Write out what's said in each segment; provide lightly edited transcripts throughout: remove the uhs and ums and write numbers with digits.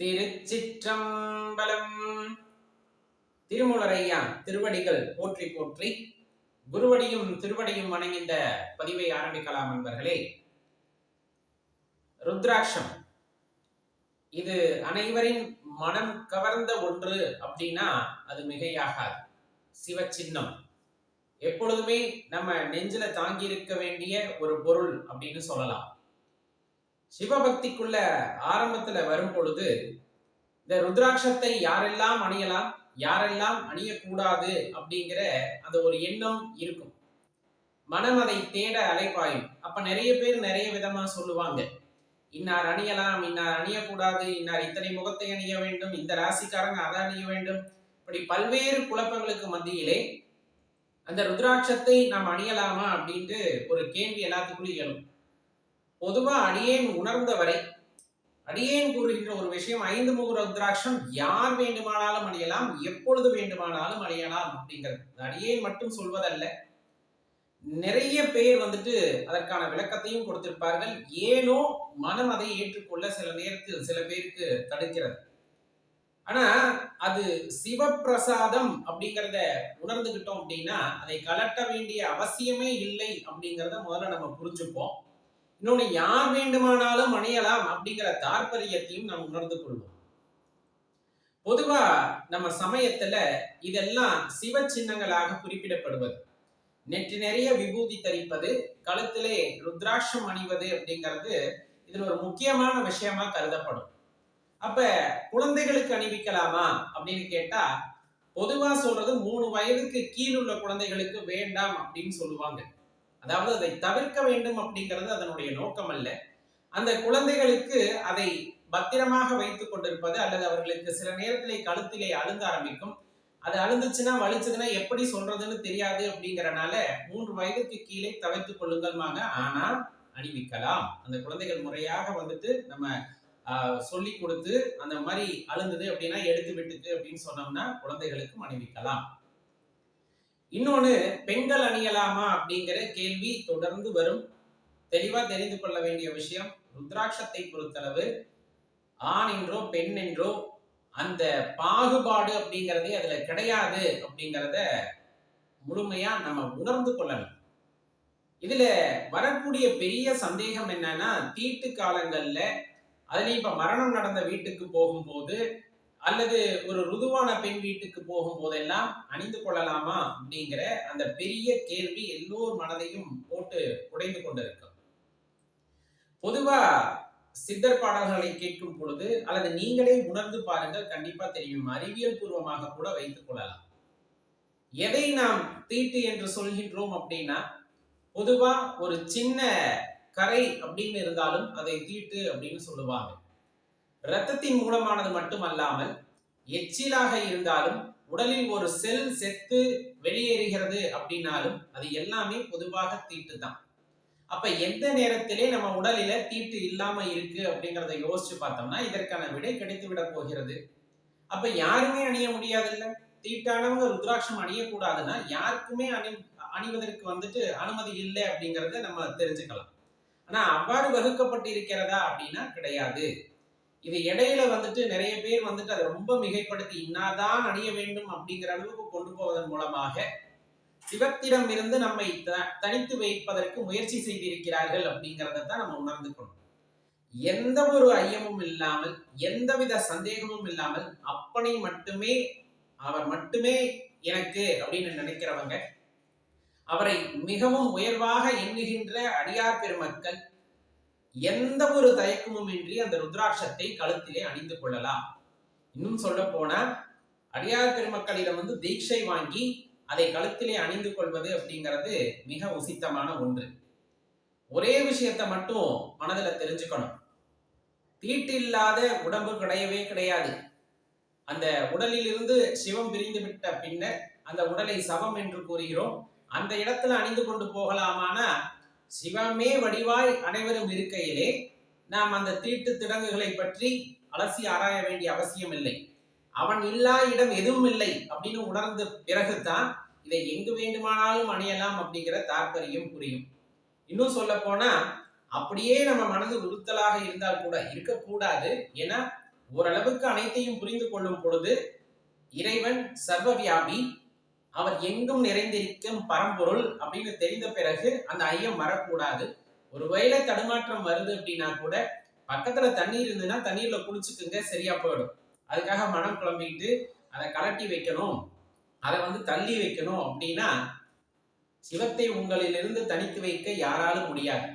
திருச்சிற்றம்பலம். திருமூலரையா திருவடிகள் போற்றி போற்றி, குருவடியும் திருவடியும் வணங்கின்ற பதிவை ஆரம்பிக்கலாம் அன்பர்களே. ருத்ராட்சம் இது அனைவரின் மனம் கவர்ந்த ஒன்று அப்படின்னா அது மிகையாகாது. சிவச்சின்னம் எப்பொழுதுமே நம்ம நெஞ்சில தாங்கி இருக்க வேண்டிய ஒரு பொருள் அப்படின்னு சொல்லலாம். சிவபக்திக்குள்ள ஆரம்பத்துல வரும் பொழுது இந்த ருத்ராட்சத்தை யாரெல்லாம் அணியலாம், யாரெல்லாம் அணியக்கூடாது அப்படிங்கிற அந்த ஒரு எண்ணம் இருக்கும். மனம் அதை தேட அலைப்பாயும். அப்ப நிறைய பேர் நிறைய விதமா சொல்லுவாங்க, இன்னார் அணியலாம், இன்னார் அணியக்கூடாது, இன்னார் இத்தனை முகத்தை அணிய வேண்டும், இந்த ராசிக்காரங்க அதை அணிய வேண்டும். இப்படி பல்வேறு குழப்பங்களுக்கு மத்தியிலே அந்த ருத்ராட்சத்தை நாம் அணியலாமா அப்படின்ட்டு ஒரு கேள்வி எல்லாத்துக்குள்ளும் எழும். பொதுவா அடியேன் உணர்ந்தவரை அடியேன் கூறுகின்ற ஒரு விஷயம், 5 முக ருத்ராட்சம் யார் வேண்டுமானாலும் அணியலாம், எப்பொழுது வேண்டுமானாலும் அணியலாம் அப்படிங்கிறது. அடியேன் மட்டும் சொல்வதல்ல, நிறைய பேர் அதற்கான விளக்கத்தையும் கொடுத்திருப்பார்கள். ஏனோ மனம் அதை ஏற்றுக்கொள்ள சில நேரத்தில் சில பேருக்கு தடுக்கிறது. ஆனா அது சிவப்பிரசாதம் அப்படிங்கிறத உணர்ந்துகிட்டோம் அப்படின்னா அதை கலட்ட வேண்டிய அவசியமே இல்லை அப்படிங்கிறத முதல்ல நம்ம புரிஞ்சுப்போம். இன்னொன்னு, யார் வேண்டுமானாலும் அணியலாம் அப்படிங்கிற தாற்பயத்தையும் நாம் உணர்ந்து கொள்வோம். பொதுவா நம்ம சமயத்துல இதெல்லாம் சிவ சின்னங்களாக குறிப்பிடப்படுவது. நெற்றி நிறைய விபூதி தரிப்பது, கழுத்திலே ருத்ராட்சம் அணிவது அப்படிங்கிறது இதுல ஒரு முக்கியமான விஷயமா கருதப்படும். அப்ப குழந்தைகளுக்கு அணிவிக்கலாமா அப்படின்னு கேட்டா, பொதுவா சொல்றது 3 வயதுக்கு கீழ் உள்ள குழந்தைகளுக்கு வேண்டாம் அப்படின்னு சொல்லுவாங்க. அதாவது அதை தவிர்க்க வேண்டும் அப்படிங்கிறது அதனுடைய நோக்கம் அல்ல. அந்த குழந்தைகளுக்கு அதை பத்திரமாக வைத்துக் கொண்டிருப்பது, அல்லது அவர்களுக்கு சில நேரத்திலே கழுத்திலே அழுந்த ஆரம்பிக்கும், அது அழுந்துச்சுன்னா வலிச்சதுன்னா எப்படி சொல்றதுன்னு தெரியாது அப்படிங்கறனால 3 வயதுக்கு கீழே தவிர்த்துக் கொள்ளுங்கள்மாங்க. ஆனா அணிவிக்கலாம். அந்த குழந்தைகள் முறையாக நம்ம சொல்லி கொடுத்து அந்த மாதிரி அழுந்தது அப்படின்னா எடுத்து விட்டுது அப்படின்னு சொன்னோம்னா குழந்தைகளுக்கும் அணிவிக்கலாம். இன்னொன்னு, பெண்கள் அணியலாமா அப்படிங்கிற கேள்வி தொடர்ந்து வரும். தெளிவா தெரிந்து கொள்ள வேண்டிய விஷயம், ருத்ராட்சத்தை பொறுத்தளவு ஆண் என்றோ பெண் என்றோ அந்த பாகுபாடு அப்படிங்கிறதே அதுல கிடையாது அப்படிங்கிறத முழுமையா நம்ம உணர்ந்து கொள்ளணும். இதுல வரக்கூடிய பெரிய சந்தேகம் என்னன்னா, தீட்டு காலங்கள்ல அதுலயும் இப்ப மரணம் நடந்த வீட்டுக்கு போகும்போது அல்லது ஒரு ருதுவான பெண் வீட்டுக்கு போகும் போதெல்லாம் அணிந்து கொள்ளலாமா அப்படிங்கிற அந்த பெரிய கேள்வி எல்லோர் மனதையும் போட்டு உடைந்து கொண்டிருக்கும். பொதுவா சித்தர் பாடல்களை கேட்கும் பொழுது அல்லது நீங்களே உணர்ந்து பாருங்கள், கண்டிப்பா தெரியும். அறிவியல் பூர்வமாக கூட வைத்துக் கொள்ளலாம். எதை நாம் தீட்டு என்று சொல்கின்றோம் அப்படின்னா, பொதுவா ஒரு சின்ன கரை அப்படின்னு இருந்தாலும் அதை தீட்டு அப்படின்னு சொல்லுவாங்க. இரத்தத்தின் மூலமானது மட்டுமல்லாமல் எச்சிலாக இருந்தாலும், உடலில் ஒரு செல் செத்து வெளியேறுகிறது அப்படின்னாலும் அது எல்லாமே பொதுவாக தீட்டு தான். அப்ப எந்த நேரத்திலே நம்ம உடலில தீட்டு இல்லாம இருக்கு அப்படிங்கிறத யோசிச்சு பார்த்தோம்னா இதற்கான விடை கிடைத்து விட போகிறது. அப்ப யாருமே அணிய முடியாது இல்ல. தீட்டானவங்க ருத்ராட்சம் அணியக்கூடாதுன்னா யாருக்குமே அணிவதற்கு அனுமதி இல்லை அப்படிங்கிறத நம்ம தெரிஞ்சுக்கலாம். ஆனா அவ்வாறு வகுக்கப்பட்டு இருக்கிறதா அப்படின்னா கிடையாது. இது இடையில நிறைய பேர் அதை ரொம்ப மிகைப்படுத்தி இன்னாதான் அணிய வேண்டும் அப்படிங்கிற அளவுக்கு கொண்டு போவதன் மூலமாக சிவத்திடம் இருந்து நம்மை தனித்து வைப்பதற்கு முயற்சி செய்திருக்கிறார்கள் அப்படிங்கிறத தான் நம்ம உணர்ந்துக்கணும். எந்த ஒரு ஐயமும் இல்லாமல், எந்தவித சந்தேகமும் இல்லாமல், அப்பனை மட்டுமே அவர் மட்டுமே எனக்கு அப்படின்னு நினைக்கிறவங்க, அவரை மிகவும் உயர்வாக எண்ணுகின்ற அடியார் பெருமக்கள் எந்த ஒரு தயக்கமும் இன்றி அந்த ருத்ராட்சத்தை கழுத்திலே அணிந்து கொள்ளலாம். இன்னும் சொல்ல போனா அடியார் பெருமக்களிடம் தீட்சை வாங்கி அதை கழுத்திலே அணிந்து கொள்வது அப்படிங்கிறது மிக உசித்தமான ஒன்று. ஒரே விஷயத்தை மட்டும் மனதில் தெரிஞ்சுக்கணும், தீட்டு இல்லாத உடம்பு கிடையவே கிடையாது. அந்த உடலில் இருந்து சிவம் பிரிந்து விட்ட பின்னர் அந்த உடலை சவம் என்று கூறுகிறோம். அந்த இடத்துல அணிந்து கொண்டு போகலாமானா, சிவமே வடிவாய் அனைவரும் இருக்கையிலே நாம் அந்த தீட்டு திடங்குகளை பற்றி அலசி ஆராய வேண்டிய அவசியம் இல்லை. அவன் இல்லா இடம் எதுவும் இல்லை அப்படின்னு உணர்ந்த பிறகுதான் இதை எங்கு வேண்டுமானாலும் அணியலாம் அப்படிங்கிற தாற்பயம் புரியும். இன்னும் சொல்ல போனா, அப்படியே நம்ம மனது உறுத்தலாக இருந்தால் கூட இருக்கக்கூடாது. ஏன்னா ஓரளவுக்கு அனைத்தையும் புரிந்து கொள்ளும் பொழுது இறைவன் சர்வவியாபி, அவர் எங்கும் நிறைந்திருக்கும் பரம்பொருள் அப்படின்னு தெரிந்த பிறகு அந்த ஐயம் வரக்கூடாது. ஒருவேளை தடுமாற்றம் வருது அப்படின்னா கூட பக்கத்துல தண்ணீர் இருந்ததுன்னா தண்ணீர்ல குளிச்சுக்குங்க, சரியா போயிடும். அதுக்காக மனம் குழம்பிட்டு அதை கலட்டி வைக்கணும், அதை தள்ளி வைக்கணும் அப்படின்னா சிவத்தை உங்களிலிருந்து தனித்து வைக்க யாராலும் முடியாது.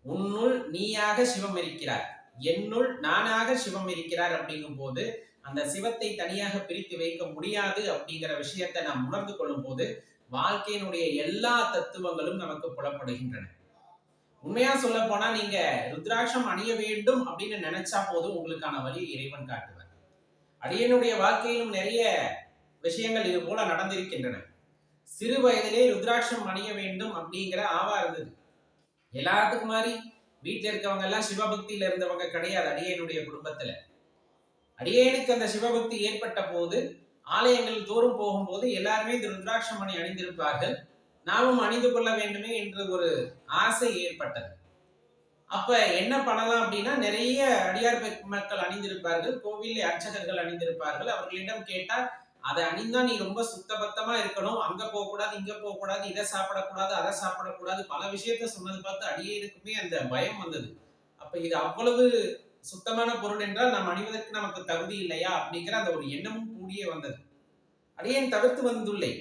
உன்னுள் நீயாக சிவம் இருக்கிறார், என்னுள் நானாக சிவம் இருக்கிறார் அப்படிங்கும் போது அந்த சிவத்தை தனியாக பிரித்து வைக்க முடியாது அப்படிங்கிற விஷயத்தை நாம் உணர்ந்து கொள்ளும் போது வாழ்க்கையினுடைய எல்லா தத்துவங்களும் நமக்கு புலப்படுகின்றன. உண்மையா சொல்ல போனா நீங்க ருத்ராட்சம் அணிய வேண்டும் அப்படின்னு நினைச்சா போதும் உங்களுக்கான வழி இறைவன் காட்டுவார். அடியனுடைய வாழ்க்கையிலும் நிறைய விஷயங்கள் இது போல நடந்திருக்கின்றன. சிறு வயதிலே ருத்ராட்சம் அணிய வேண்டும் அப்படிங்கிற ஆவா இருந்தது. எல்லாத்துக்கும் மாதிரி வீட்டில் இருக்கவங்க எல்லாம் சிவபக்தியில இருந்தவங்க கிடையாது. அடியனுடைய குடும்பத்துல அடியேனுக்கு அந்த சிவபக்தி ஏற்பட்ட போது ஆலயங்கள் தோறும் போகும்போது எல்லாருமே இந்த ருத்ராட்சம் மணி அணிந்திருப்பார்கள். நாமும் அணிந்து கொள்ள வேண்டுமே என்று ஒரு ஆசை ஏற்பட்டது. அப்ப என்ன பண்ணலாம் அப்படின்னா, நிறைய அடியார் மக்கள் அணிந்திருப்பார்கள், கோவிலில் அர்ச்சகர்கள் அணிந்திருப்பார்கள். அவர்களிடம் கேட்டால் அதை அணிந்தா நீ ரொம்ப சுத்தபத்தமா இருக்கணும், அங்க போகக்கூடாது, இங்க போகக்கூடாது, இதை சாப்பிடக்கூடாது, அதை சாப்பிடக்கூடாது, பல விஷயத்த சொன்னது பார்த்து அடியேனுக்குமே அந்த பயம் வந்தது. அப்ப இது அவ்வளவு சுத்தமான பொருள் என்றால் நாம் அணிவதற்கு நமக்கு தகுதி இல்லையா அப்படிங்கிற அந்த ஒரு எண்ணமும் கூடியே வந்தது. அடியேன் தவிர்த்து வந்துள்ளேன்.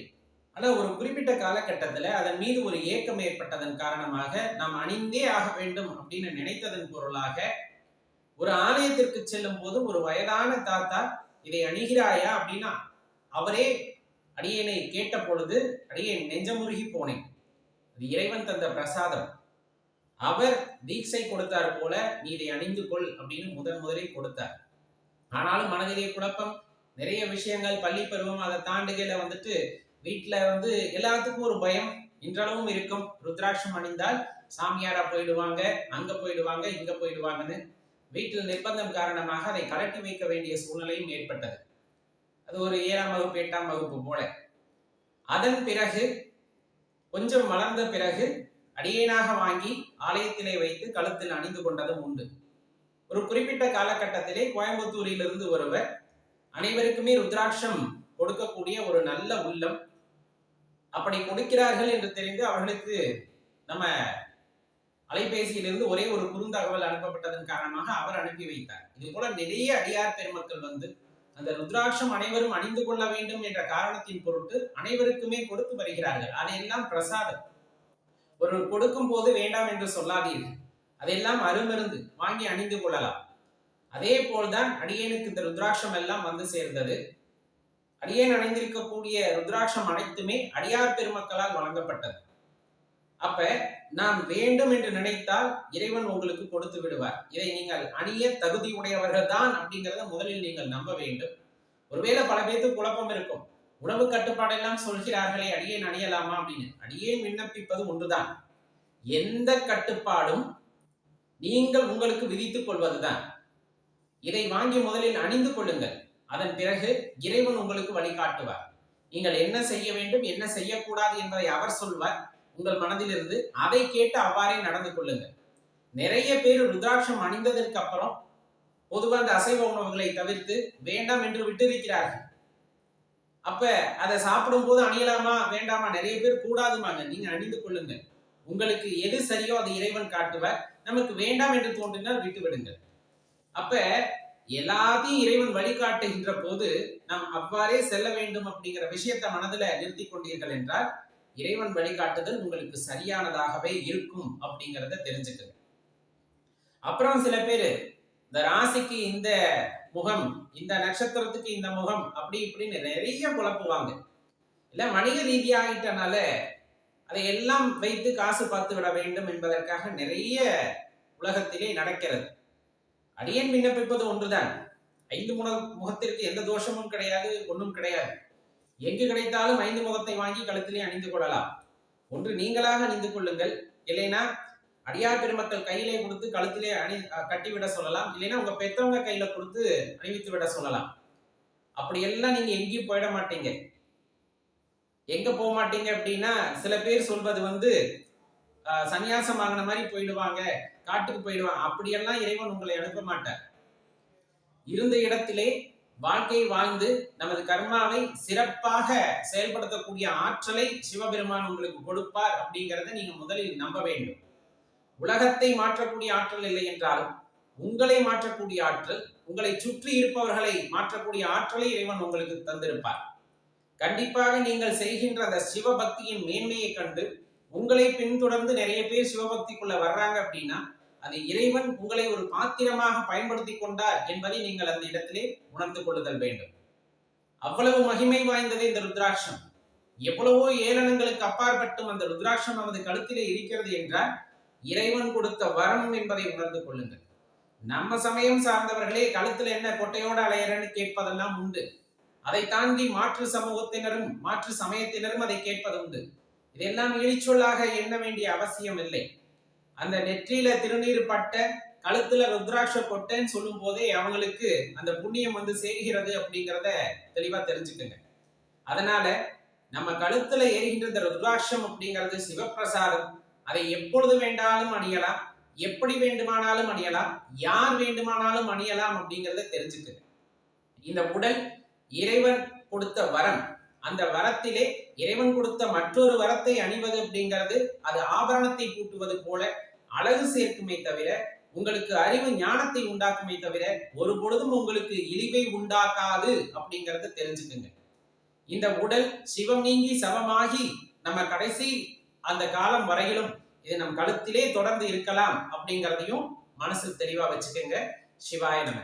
ஆனா ஒரு குறிப்பிட்ட காலகட்டத்துல அதன் மீது ஒரு ஏக்கம் ஏற்பட்டதன் காரணமாக நாம் அணிந்தே ஆக வேண்டும் அப்படின்னு நினைத்ததன் பொருளாக ஒரு ஆலயத்திற்கு செல்லும் போது ஒரு வயதான தாத்தா இதை அணிகிறாயா அப்படின்னா அவரே அடியேனை கேட்ட பொழுது அடியேன் நெஞ்சமுருகி போனேன். அது இறைவன் தந்த பிரசாதம். அவர் தீட்சை கொடுத்தார் போல நீ இதை அணிந்து கொள் அப்படின்னு முதலில் கொடுத்தார். ஆனாலும் மனதிலே குழப்பம், நிறைய விஷயங்கள், பள்ளி பருவம், அதை தாண்டுகையில வீட்டுல எல்லாத்துக்கும் ஒரு பயம் இன்றளவும் இருக்கும். ருத்ராட்சம் அணிந்தால் சாமியாரா போயிடுவாங்க, அங்க போயிடுவாங்க, இங்க போயிடுவாங்கன்னு வீட்டில் நிர்பந்தம் காரணமாக அதை கலட்டி வைக்க வேண்டிய சூழ்நிலையும் ஏற்பட்டது. அது ஒரு 7ஆம் வகுப்பு 8ஆம் வகுப்பு போல. அதன் பிறகு கொஞ்சம் வளர்ந்த பிறகு அடியேனாக வாங்கி ஆலயத்திலே வைத்து கழுத்தில் அணிந்து கொண்டதும் உண்டு. ஒரு குறிப்பிட்ட காலகட்டத்திலே கோயம்புத்தூரிலிருந்து ஒருவர் அனைவருக்குமே ருத்ராட்சம் கொடுக்கக்கூடிய ஒரு நல்ல உள்ளம், அப்படி கொடுக்கிறார்கள் என்று தெரிந்து அவர்களுக்கு நம்ம அலைபேசியிலிருந்து ஒரே ஒரு குறுந்தகவல் அனுப்பப்பட்டதன் காரணமாக அவர் அனுப்பி வைத்தார். இது போல நிறைய அடியார் பெருமக்கள் அந்த ருத்ராட்சம் அனைவரும் அணிந்து கொள்ள வேண்டும் என்ற காரணத்தின் பொருட்டு அனைவருக்குமே கொடுத்து வருகிறார்கள். அதையெல்லாம் பிரசாதம். ஒரு கொடுக்கும் போது வேண்டாம் என்று சொல்லாதீர்கள், அதெல்லாம் அருமருந்து, வாங்கி அணிந்து கொள்ளலாம். அதே போல்தான் அடியேனுக்கு இந்த ருத்ராட்சம் எல்லாம் சேர்ந்தது. அடியேன் அணிந்திருக்கக்கூடிய ருத்ராட்சம் அனைத்துமே அடியார் பெருமக்களால் வழங்கப்பட்டது. அப்ப நாம் வேண்டும் என்று நினைத்தால் இறைவன் உங்களுக்கு கொடுத்து விடுவார். இதை நீங்கள் அணிய தகுதி உடையவர்கள் தான் அப்படிங்கிறத முதலில் நீங்கள் நம்ப வேண்டும். ஒருவேளை பல பேருக்கு குழப்பம் இருக்கும், உணவு கட்டுப்பாடெல்லாம் சொல்கிறார்களே அடியேன் அணியலாமா அப்படின்னு. அடியேன் விண்ணப்பிப்பது ஒன்றுதான், எந்த கட்டுப்பாடும் நீங்கள் உங்களுக்கு விதித்துக் கொள்வதுதான். இதை வாங்கி முதலில் அணிந்து கொள்ளுங்கள், அதன் பிறகு இறைவன் உங்களுக்கு வழிகாட்டுவார். நீங்கள் என்ன செய்ய வேண்டும், என்ன செய்யக்கூடாது என்பதை அவர் சொல்வார். உங்கள் மனதிலிருந்து அதை கேட்டு அவ்வாறே நடந்து கொள்ளுங்கள். நிறைய பேர் ருத்ராட்சம் அணிந்ததற்கு அப்புறம் பொதுவாக அந்த அசைவ உணவுகளை தவிர்த்து வேண்டாம் என்று விட்டிருக்கிறார்கள். அப்ப அதை சாப்பிடும் போது அணியலாமா வேண்டாமா, நிறைய பேர் கூடாதுமாங்க. நீங்க அணிந்து கொள்ளுங்கள், உங்களுக்கு எது சரியோ அதை இறைவன் காட்டுவார். நமக்கு வேண்டாம் என்று தோன்றினால் விட்டு விடுங்கள். அப்ப எல்லாத்தையும் இறைவன் வழிகாட்டுகின்ற போது நாம் அவ்வாறே செல்ல வேண்டும் அப்படிங்கிற விஷயத்தை மனதில் நிறுத்தி கொண்டீர்கள் என்றால் இறைவன் வழிகாட்டுதல் உங்களுக்கு சரியானதாகவே இருக்கும் அப்படிங்கிறத தெரிஞ்சுக்கணும். அப்புறம் சில பேர் இந்த ராசிக்கு இந்த முகம், இந்த நட்சத்திரத்துக்கு இந்த முகம், அப்படி இப்படின்னு நிறைய குழப்புவாங்க. இல்ல வணிக ரீதியாகிட்டனால அதை எல்லாம் வைத்து காசு பார்த்து விட வேண்டும் என்பதற்காக நிறைய உலகத்திலே நடக்கிறது. அடியேன் விண்ணப்பிப்பது ஒன்றுதான், 5 முகத்திற்கு எந்த தோஷமும் கிடையாது, ஒன்றும் கிடையாது. எங்கு கிடைத்தாலும் 5 முகத்தை வாங்கி கழுத்திலே அணிந்து கொள்ளலாம். ஒன்று நீங்களாக அணிந்து கொள்ளுங்கள், இல்லைன்னா அடியார் பெருமக்கள் கையிலே கொடுத்து கழுத்திலே கட்டிவிட சொல்லலாம், இல்லைன்னா உங்க பெற்றவங்க கையில கொடுத்து அணிவித்து விட சொல்லலாம். அப்படி எல்லாம் நீங்க எங்கேயும் போயிட மாட்டீங்க. எங்க போக மாட்டீங்க அப்படின்னா, சில பேர் சொல்வது சன்னியாசம் வாங்கின மாதிரி போயிடுவாங்க, காட்டுக்கு போயிடுவாங்க. அப்படியெல்லாம் இறைவன் உங்களை அனுப்ப மாட்டார். இருந்த இடத்திலே வாழ்க்கை வாழ்ந்து நமது கர்மாவை சிறப்பாக செயல்படுத்தக்கூடிய ஆற்றலை சிவபெருமான் உங்களுக்கு கொடுப்பார் அப்படிங்கிறத நீங்க முதலில் நம்ப வேண்டும். உலகத்தை மாற்றக்கூடிய ஆற்றல் இல்லை என்றாலும் உங்களை மாற்றக்கூடிய ஆற்றல், உங்களை சுற்றி இருப்பவர்களை மாற்றக்கூடிய ஆற்றலை இறைவன் உங்களுக்கு தந்திருப்பார். கண்டிப்பாக நீங்கள் செய்கின்ற அந்த சிவபக்தியின் மேன்மையை கண்டு உங்களை பின்தொடர்ந்து நிறைய பேர் சிவபக்திக்குள்ள வர்றாங்க அப்படின்னா அது இறைவன் உங்களை ஒரு பாத்திரமாக பயன்படுத்தி கொண்டார் என்பதை நீங்கள் அந்த இடத்திலே உணர்ந்து கொள்ளுதல் வேண்டும். அவ்வளவு மகிமை வாய்ந்தது இந்த ருத்ராட்சம். எவ்வளவோ ஏளனங்களுக்கு அப்பாற்பட்டும் அந்த ருத்ராட்சம் நமது கழுத்திலே இருக்கிறது என்றால் இறைவன் கொடுத்த வரம் என்பதை உணர்ந்து கொள்ளுங்கள். நம்ம சமயம் சார்ந்தவர்களே கழுத்துல என்ன கொட்டையோட அலையறன்னு கேட்பதெல்லாம் உண்டு. அதை தாண்டி மாற்று சமூகத்தினரும் மாற்று சமயத்தினரும் அதை கேட்பது உண்டு. இதெல்லாம் இழிச்சொல்லாக எண்ண வேண்டிய அவசியம் இல்லை. அந்த நெற்றியில திருநீர் பட்ட கழுத்துல ருத்ராட்ச கொட்டைன்னு சொல்லும் போதே அவங்களுக்கு அந்த புண்ணியம் வந்து சேர்கிறது அப்படிங்கிறத தெளிவா தெரிஞ்சுக்குங்க. அதனால நம்ம கழுத்துல எரிகின்ற இந்த ருத்ராட்சம் அப்படிங்கிறது சிவப்பிரசாதம். அதை எப்பொழுது வேண்டாலும் அணியலாம், எப்படி வேண்டுமானாலும் அணியலாம், யார் வேண்டுமானாலும் அணியலாம் அப்படிங்கிறத தெரிஞ்சுக்குங்க. இந்த உடல் இறைவன் கொடுத்த வரம். அந்த வரத்திலே இறைவன் கொடுத்த மற்றொரு வரத்தை அணிவது அப்படிங்கிறது அது ஆபரணத்தை கூட்டுவது போல அழகு சேர்க்குமே தவிர உங்களுக்கு அறிவு ஞானத்தை உண்டாக்குமே தவிர ஒரு பொழுதும் உங்களுக்கு இழிவை உண்டாக்காது அப்படிங்கறத தெரிஞ்சுக்குங்க. இந்த உடல் சிவம் நீங்கி சவமாகி நம்ம கடைசி அந்த காலம் வரையிலும் இது நம் கழுத்திலே தொடர்ந்து இருக்கலாம் அப்படிங்கிறதையும் மனசில் தெளிவா வச்சுக்கோங்க. சிவாய நம.